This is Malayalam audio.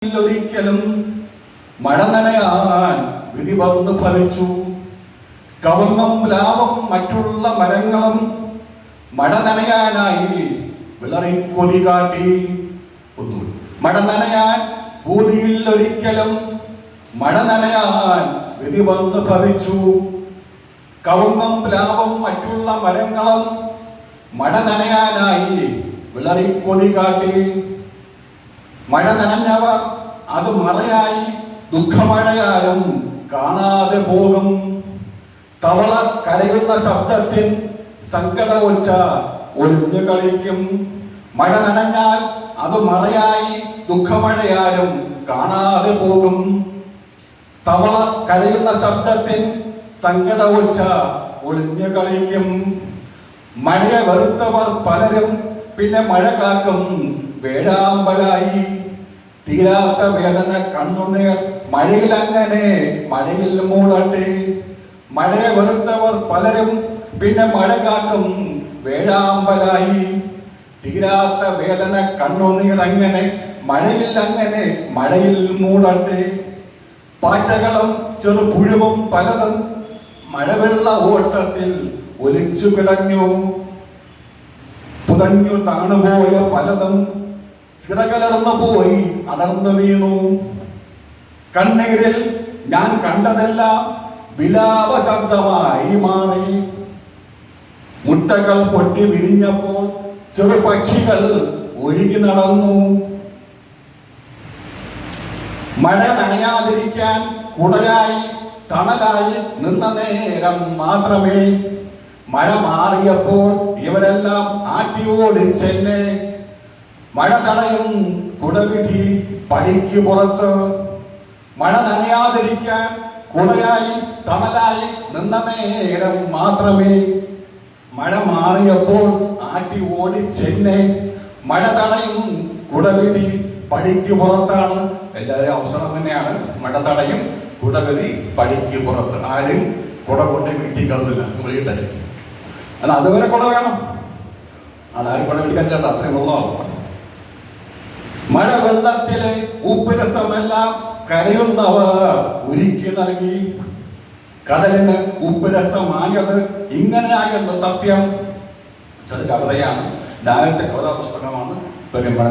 ഒരിക്കലും മഴ നനയാൻ വിധി വന്നു ഫലിച്ചു. കവുങ്ങും പ്ലാവും മറ്റുള്ള മരങ്ങളും മഴ നനയാനായി വിളറി കൊതി കാട്ടി. മഴ നനയാൻ ഭൂമിയിൽ ഒരിക്കലും മഴ നനയാൻ വിധി വന്നു ഭവിച്ചു. കവുങ്ങും പ്ലാവും മറ്റുള്ള മരങ്ങളും മഴ നനയാനായി വിളറി കൊതി കാട്ടി. മഴ നനഞ്ഞവർ അത് മറയായി ദുഃഖമഴയാലും കാണാതെ പോകും. തവള കരയുന്ന ശബ്ദത്തിൽ സങ്കടമൊച്ച ഒളിഞ്ഞു കളിക്കും. മഴ നനഞ്ഞാൽ അത് മറയായി ദുഃഖമഴയാലും കാണാതെ പോകും. തവള കരയുന്ന ശബ്ദത്തിൽ സങ്കടമൊച്ച ഒളിഞ്ഞു കളിക്കും. മഴയെ വെറുത്തവർ പലരും പിന്നെ മഴ കാക്കും വേഴാമ്പലായി. തീരാത്ത വേദന കണ്ണുനീർ മഴയിൽ അങ്ങനെ മഴയിൽ മൂടട്ടെ. മഴയെ വെറുത്തവർ പലരും പിന്നെ മഴ കാക്കും വേഴാമ്പലായി. തീരാത്ത വേദന കണ്ണുനീർ അങ്ങനെ മഴയിൽ മൂടട്ടെ. പാറ്റകളും ചെറുപുഴുവും പലതും മഴവെള്ള ഓട്ടത്തിൽ ഒലിച്ചു കിടഞ്ഞു. പുതഞ്ഞു താണുപോയ പലതും ചിറകലർന്നു പോയി അടർന്നു വീണു. കണ്ണീരിൽ ഞാൻ കണ്ടതെല്ലാം വിലാപ ശബ്ദമായി മാറി. മുട്ടകൾ പൊട്ടി വിരിഞ്ഞപ്പോൾ ചെറുപക്ഷികൾ ഒഴുകി നടന്നു. മഴ നനയാതിരിക്കാൻ കുടയായി തണലായി നിന്ന നേരം മാത്രമേ മഴ മാറിയപ്പോൾ ഇവരെല്ലാം ആറ്റി ഓടിച്ചെന്നെ. മഴ തടയും കുടവിധി പടിക്ക് പുറത്ത്. മഴ നനയാതിരിക്കാൻ കുടയായി തണലായി നിന്ന നേരം മാത്രമേ മഴ മാറിയപ്പോൾ ആറ്റി ഓടിച്ചെന്നെ. മഴ തടയും കുടവിധി പടിക്ക് പുറത്താണ്. എല്ലാവരും അവസരം തന്നെയാണ്. മഴ തടയും കുടവിധി പടിക്ക് പുറത്ത്. ആരും കുട കൊണ്ട് വീട്ടിക്കറില്ല വീട്ടെ. അല്ല, അതുവരെ കുട വേണം. അതാരും കുട വീട്ടിക്കല്ല, അത്രയും ഉള്ളതാവും. മഴ വെള്ളത്തിലെ ഉപ്പുരസമെല്ലാം കരയുന്നവർ ഉരുക്കി നൽകി. കടലിന് ഉപ്പുരസമായത് ഇങ്ങനെയായെന്ന് സത്യം. ചെറു കവിതയാണ്. ആദ്യത്തെ കവിതാ പുസ്തകമാണ് പെരുമ്പഴ.